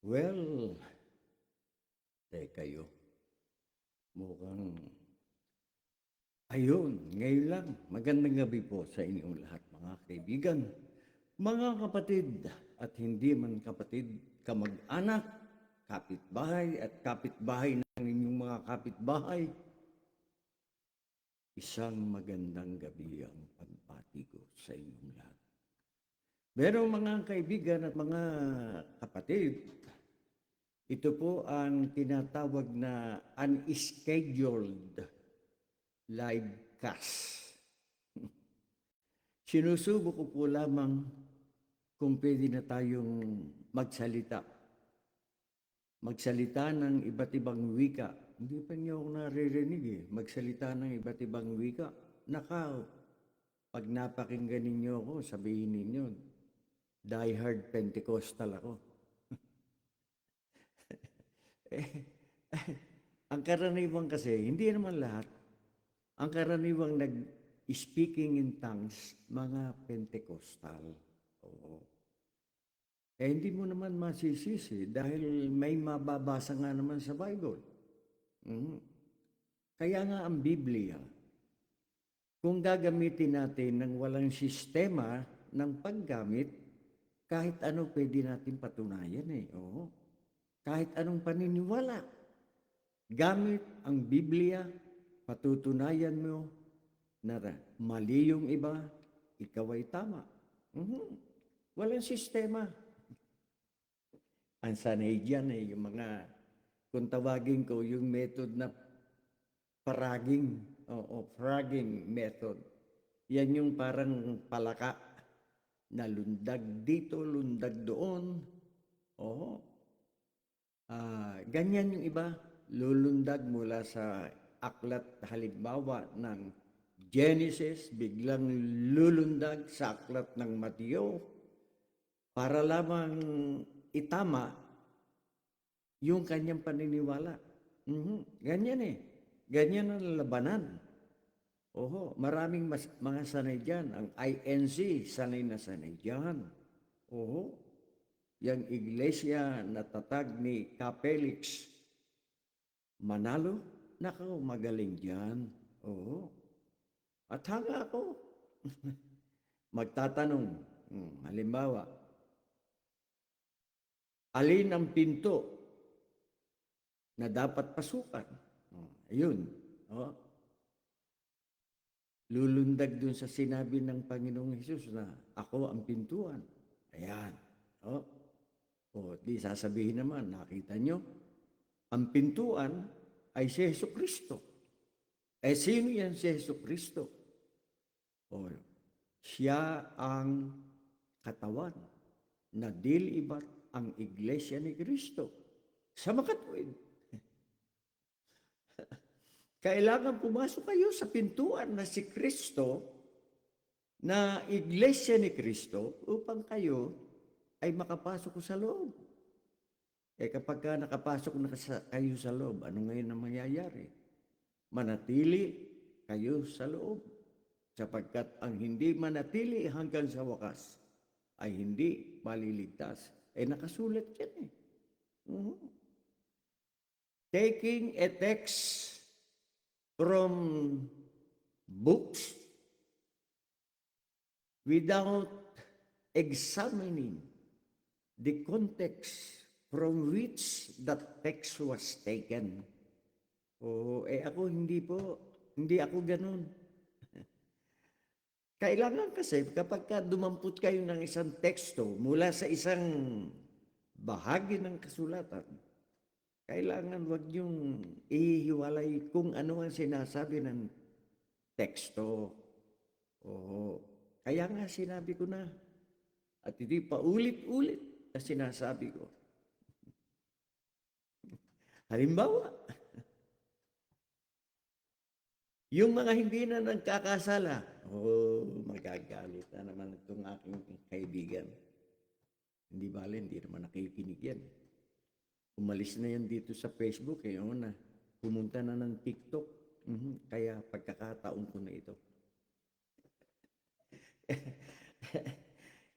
Well, kayo, mukhang ayun, ngayon lang. Magandang gabi po sa inyong lahat, mga kaibigan, mga kapatid, at hindi man kapatid, kamag-anak, kapitbahay at kapitbahay ng inyong mga kapitbahay. Isang magandang gabi ang pagbati ko sa inyong lahat. Pero mga kaibigan at mga kapatid, ito po ang tinatawag na unscheduled live cast. Sinusubo ko po lamang kung pwede na tayong magsalita. Magsalita ng iba't ibang wika. Hindi pa niyo ako naririnig eh. Magsalita ng iba't ibang wika. Nakaw, pag napakinggan ninyo ako, sabihin ninyo, diehard Pentecostal ako. Ang karaniwang kasi, hindi naman lahat, ang karaniwang nag-speaking in tongues, mga Pentecostal. Oo. Hindi mo naman masisisi dahil may mababasa nga naman sa Bible. Mhm. Kaya nga ang Biblia, kung gagamitin natin ng walang sistema ng paggamit, kahit ano pwede natin patunayan eh. Oo. Kahit anong paniniwala. Gamit ang Biblia, patutunayan mo na mali yung iba, ikaw ay tama. Mhm. Walang sistema. Ang sanay dyan yung mga, kung tawagin ko, yung method na fragging, fragging method. Yan yung parang palaka na lundag dito, lundag doon. Oo. Ganyan yung iba, lulundag mula sa aklat halimbawa ng Genesis, biglang lulundag sa aklat ng Mateo para lamang itama yung kanyang paniniwala. Ganyan eh. Ganyan ang labanan. Oho, maraming mga sanay dyan. Ang INC, sanay na sanay dyan. Oho, yung iglesia na tatag ni Capelix Manalo, nako, magaling dyan. Oo. At hanga ako, magtatanong, halimbawa, alin ang pinto na dapat pasukan? Ayun. Oh. Lulundag dun sa sinabi ng Panginoong Hesus na ako ang pintuan. Ayan. Oh. O, di sasabihin naman, nakita nyo, ang pintuan ay si Hesus Kristo. Sino yan si Hesus Kristo? O, siya ang katawan na dilibat ang iglesia ni Kristo sa makatuwid. Kailangan pumasok kayo sa pintuan na si Kristo, na iglesia ni Kristo, upang kayo ay makapasok sa loob. Kapag ka nakapasok na kayo sa loob, ano ngayon ang mangyayari? Manatili kayo sa loob. Sapagkat ang hindi manatili hanggang sa wakas ay hindi maliligtas. Nakasulat yan eh. Taking a text from books without examining the context from which that text was taken. Ako hindi ako ganun. Kailangan kasi kapag dumampot kayo ng isang teksto mula sa isang bahagi ng kasulatan, kailangan wag niyong ihiwalay kung ano ang sinasabi ng teksto. Kaya nga sinabi ko na, at hindi paulit-ulit na sinasabi ko. Halimbawa, yung mga hindi na nagkakasala, magagalit na naman itong aking kaibigan. Hindi bale, hindi naman nakikinig yan. Umalis na yan dito sa Facebook, pumunta na ng TikTok. Kaya pagkakataon ko na ito.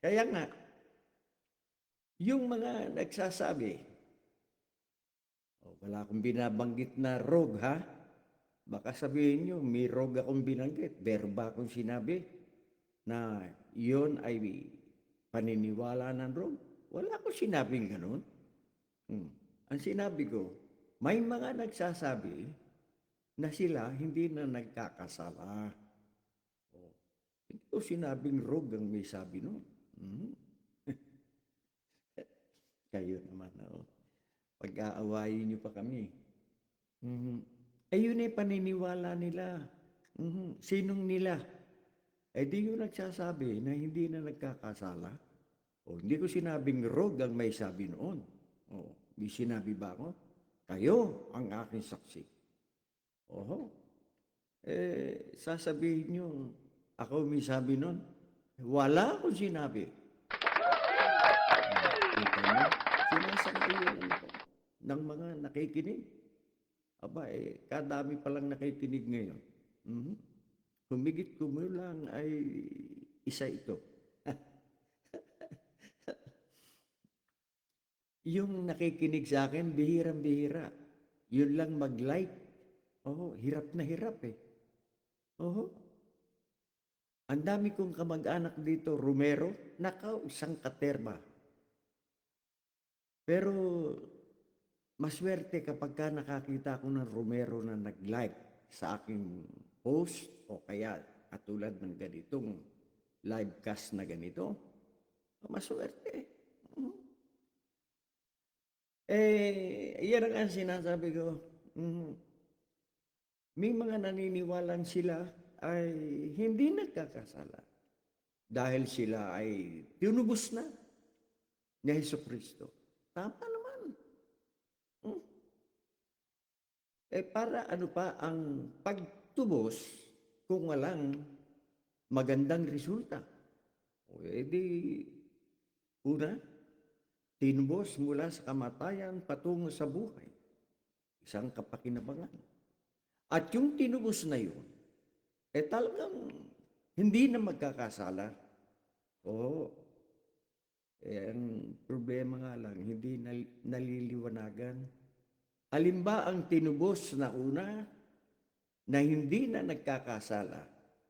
Kaya nga, Yung mga nagsasabi, wala akong binabanggit na rog ha, baka sabihin niyo may rog akong binanggit, berba akong sinabi na iyon ay paniniwala ng rog. Wala akong sinabing gano'n. Ang sinabi ko, may mga nagsasabi na sila hindi na nagkakasala. Hindi ko sinabing rog ang may sabi nun. Kayo naman, pag-aawayin niyo pa kami. Yun ay paniniwala nila. Sinong nila? Di yung nagsasabi na hindi na nagkakasala. Hindi ko sinabing rog ang may sabi noon. Di sinabi ba ako? Kayo ang aking saksi. Sasabihin niyo, ako may sabi noon. Wala akong sinabi. Kita niyo? Sinasanggayon ko ng mga nakikinig. Kadami palang nakikinig ngayon. Humigit kumulang ay isa ito. Yung nakikinig sa akin, bihirang-bihira. Yun lang mag-like. Hirap na hirap eh. Ang dami kong kamag-anak dito, Romero, isang katerba. Pero maswerte kapag ka nakakita ko ng Romero na nag-like sa aking post o kaya katulad ng ganitong livecast na ganito, maswerte. Yan ang sinasabi ko. May mga naniniwalang sila ay hindi nagkakasala dahil sila ay tinubos na ni Jesucristo. Tama naman. Para ano pa ang pagtubos kung walang magandang resulta? Una, tinubos mula sa kamatayan patungo sa buhay. Isang kapakinabangan. At yung tinubos na yun, talagang hindi na magkakasala. Ang problema nga lang, hindi naliliwanagan. Alin ba ang tinubos na una na hindi na nagkakasala?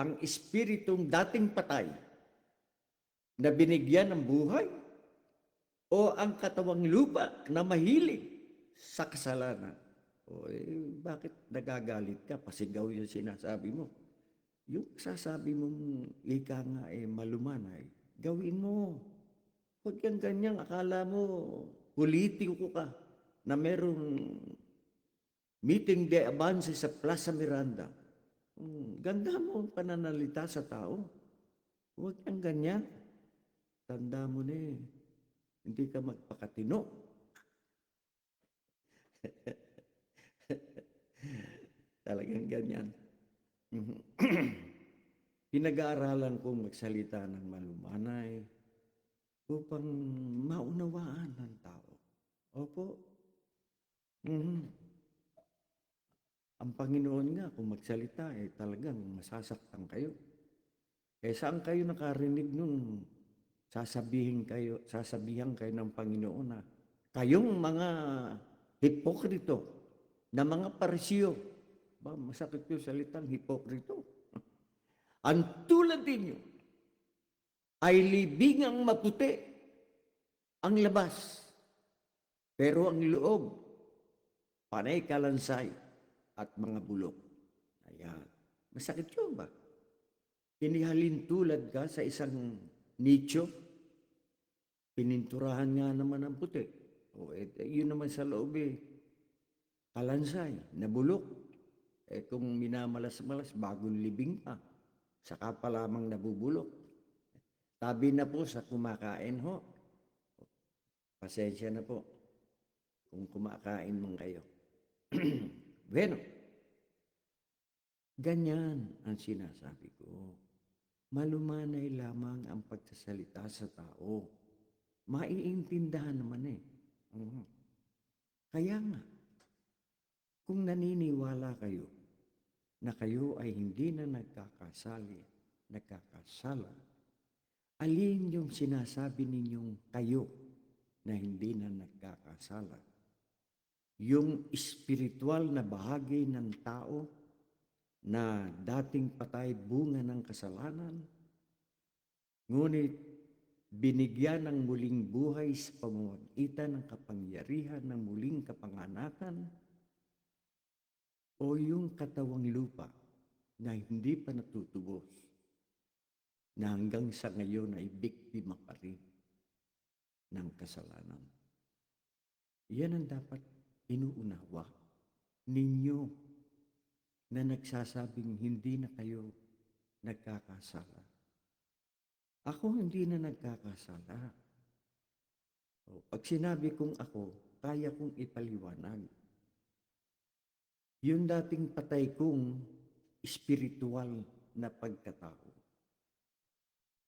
Ang espiritong dating patay na binigyan ng buhay? O ang katawang lupa na mahilig sa kasalanan? Bakit nagagalit ka? Pasigaw yung sinasabi mo. Yung sasabi mong ika nga malumanay, gawin mo. Huwag kang ganyang akala mo, politiko ka na merong meeting de avance sa Plaza Miranda. Ganda mo ang pananalita sa tao. Huwag kang ganyan. Tanda mo na hindi ka magpakatino. Talagang ganyan. Pinag-aaralan kong magsalita ng malumanay upang maunawaan ng tao. Opo. Ang Panginoon nga, kung magsalita, talagang masasaktan kayo. Saan kayo nakarinig nung sasabihan kayo ng Panginoon na kayong mga hipokrito na mga Parisiyo. Masakit yung salitang hipokrito. Ang tulad ninyo ay libingang maputi ang labas, pero ang loob, panay kalansay at mga bulok. Ayan. Masakit yun ba? Inihalin tulad ka sa isang nicho, pininturahan nga naman ang puti. Yun naman sa loob kalansay, nabulok. Kung minamalas-malas, bagong libing pa, saka pa lamang nabubulok. Tabi na po sa kumakain ho. Pasensya na po kung kumakain man kayo. Bueno, ganyan ang sinasabi ko. Malumanay lamang ang pagsasalita sa tao. Maiintindihan naman Kaya nga, kung naniniwala kayo na kayo ay hindi na nagkakasala, alin yung sinasabi ninyong kayo na hindi na nagkakasala. Yung espiritual na bahagi ng tao na dating patay bunga ng kasalanan, ngunit binigyan ng muling buhay sa pamamagitan ng kapangyarihan ng muling kapanganakan, o yung katawang lupa na hindi pa natutubos, na hanggang sa ngayon ay biktima pa rin ng kasalanan. Yan ang dapat inuunawa ninyo na nagsasabing hindi na kayo nagkakasala. Ako hindi na nagkakasala. Pag sinabi kong ako, kaya kong ipaliwanag. Yung dating patay kong espiritual na pagkatao,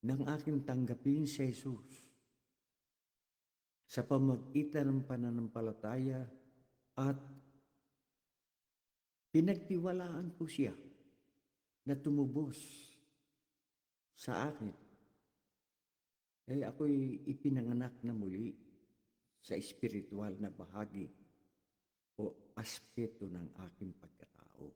nang aking tanggapin si Jesus sa pamagitan ng pananampalataya at pinagtiwalaan ko siya na tumubos sa akin, ay ako'y ipinanganak na muli sa espiritual na bahagi o aspeto ng aking pagkatao.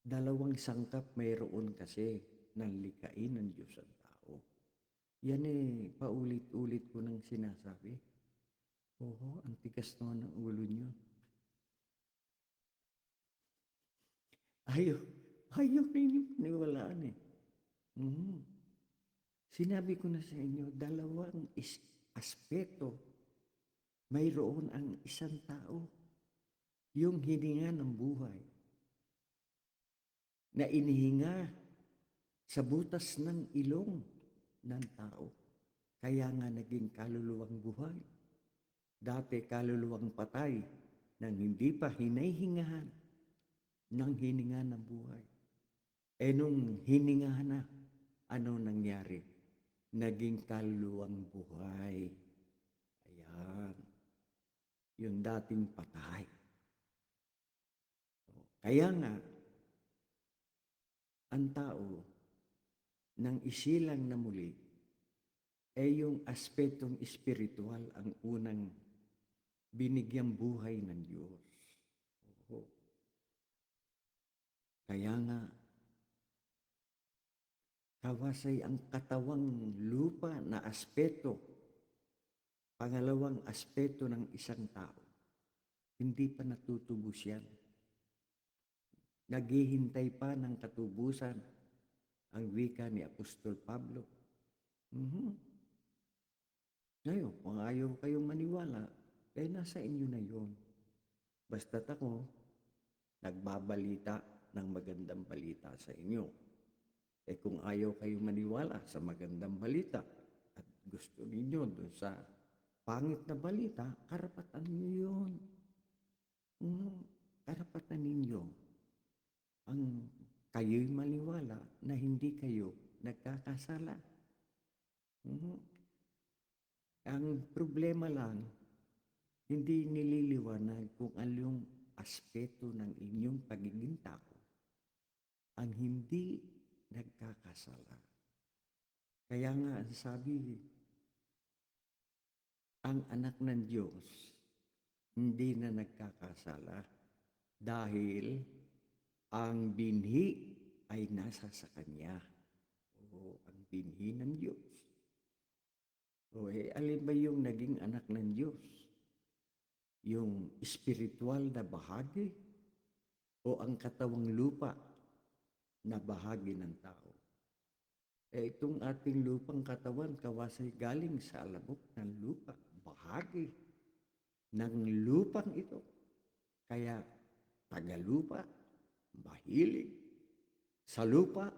Dalawang sangkap mayroon kasi ng likain ng Diyos ang tao. Yan paulit-ulit ko nang sinasabi. Oo, ang tigas naman ng ulo niyo. Ayaw ninyo paniwalaan eh. Sinabi ko na sa inyo, dalawang aspeto mayroon ang isang tao. Yung hininga ng buhay na inihinga sa butas ng ilong ng tao. Kaya nga naging kaluluwang buhay. Dati kaluluwang patay nang hindi pa hinahingahan ng hininga ng buhay. Nung hininga na, ano nangyari? Naging kaluluwang buhay. Ayan. Yung dating patay. Kaya nga, ang tao nang isilang na muli, yung aspetong espiritual ang unang binigyang buhay ng Diyos. Oo. Kaya nga, kawasay ang katawang lupa na aspeto, pangalawang aspeto ng isang tao. Hindi pa natutubos yan. Naghihintay pa ng katubusan ang wika ni Apostol Pablo. Ngayon, kung ayaw kayong maniwala, nasa inyo na yun. Basta't ako, nagbabalita ng magandang balita sa inyo. Kung ayaw kayong maniwala sa magandang balita at gusto ninyo doon sa pangit na balita, karapatan ninyo yun. Karapatan ninyo ang kayo'y maniwala na hindi kayo nagkakasala. Ang problema lang, hindi nililiwanag kung anong aspeto ng inyong pagiging tao ang hindi nagkakasala. Kaya nga ang sabi, ang anak ng Diyos hindi na nagkakasala dahil ang binhi ay nasa sa Kanya. O ang binhi ng Diyos. Alin ba yung naging anak ng Diyos? Yung espiritual na bahagi o ang katawang lupa na bahagi ng tao? Itong ating lupang katawan, kawasay galing sa alabok ng lupa, bahagi ng lupang ito. Kaya tagalupa, mahilig sa lupa,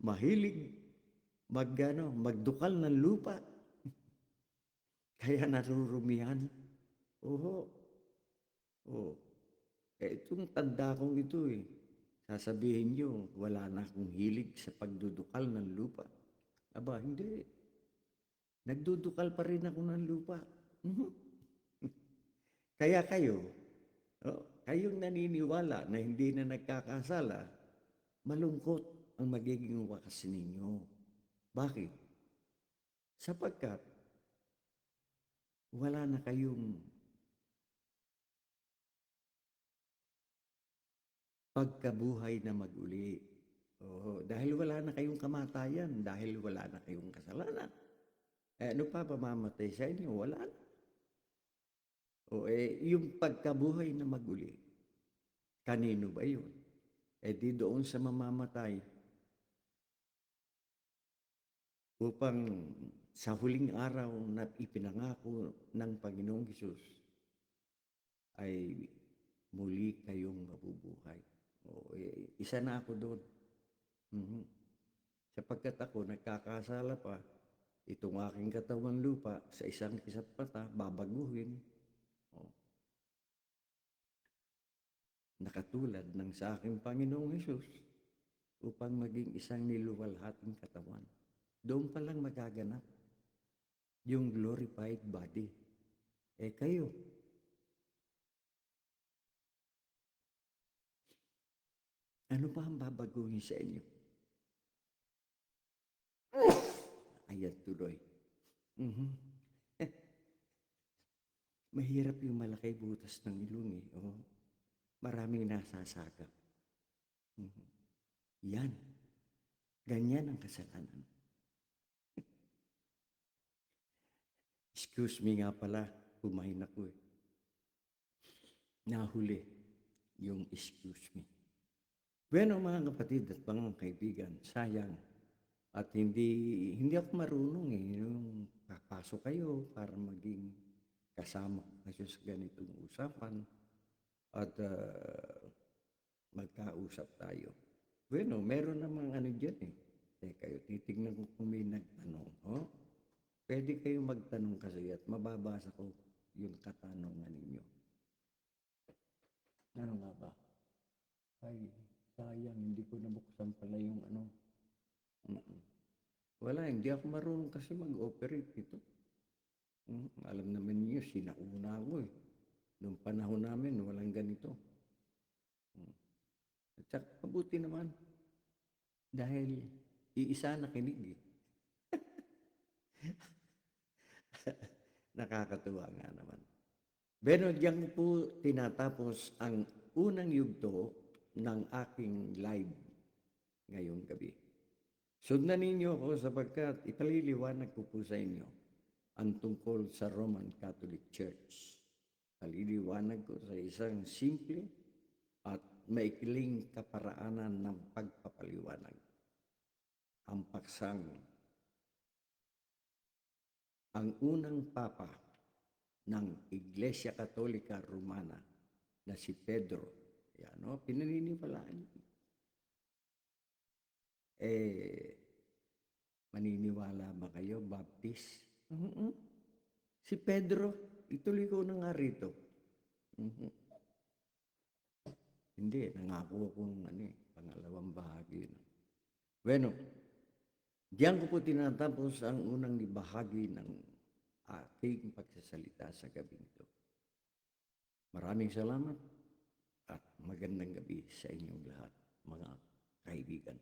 mahilig magdukal ng lupa, kaya narurumihan. Itong tanda kong ito sasabihin nyo, wala na akong hilig sa pagdudukal ng lupa. Aba, hindi. Nagdudukal pa rin ako ng lupa. Kaya kayong naniniwala na hindi na nagkakasala, malungkot. ang magiging wakas ninyo. Bakit? Sapagkat wala na kayong pagkabuhay na mag-uli. Oo, dahil wala na kayong kamatayan, dahil wala na kayong kasalanan. Ano pa mamamatay sa inyo? Wala na. O yung pagkabuhay na mag-uli, kanino ba yun? Di doon sa mamamatay upang sa huling araw na ipinangako ng Panginoong Hesus ay muli kayong mabubuhay. Isa na ako doon. Sapagkat ako nagkakasala pa, itong aking katawang lupa sa isang kisap mata, babaguhin. Nakatulad ng sa aking Panginoong Hesus upang maging isang niluwalhating katawan. Doon pa lang magaganap yung glorified body. Kayo, ano pa ang babaguhin sa inyo? Ayan tuloy. Mahirap yung malaki butas ng ilong maraming nasasagap. Yan. Ganyan ang kasalanan. Excuse me nga pala, kumain ako Nahuli yung excuse me. Bueno mga kapatid at mga kaibigan, sayang. At hindi ako marunong yung papasok kayo para maging kasama kayo sa ganitong usapan at magkausap tayo. Bueno, meron namang ano dyan kayo, titignan ko kung may nagtanong. Pwede kayo magtanong kasi at mababasa ko yung katanungan ninyo. Ano nga ba? Ay, sayang, hindi ko nabuksan pala yung Wala, hindi ako marunong kasi mag-operate ito. Alam naman niyo, sinauna ako Noong panahon namin, walang ganito. At saka mabuti naman. Dahil iisa na kinig Nakakatuwa nga naman. Pero diyan po tinatapos ang unang yugto ng aking live ngayong gabi. Sundan ninyo ako sapagkat ipaliliwanag ko po sa inyo ang tungkol sa Roman Catholic Church. Paliliwanag ko sa isang simple at maikling kaparaanan ng pagpapaliwanag. Ang paksang ang unang papa ng Iglesia Katolika Romana na si Pedro. Pinaniniwalaan niyo. Maniniwala ba kayo, Baptist? Si Pedro, ituloy ko na nga rito. Hindi, nangako akong pangalawang bahagi. Bueno, diyan ko po tinatapos ang unang bahagi ng aking pagsasalita sa gabing ito. Maraming salamat at magandang gabi sa inyong lahat, mga kaibigan.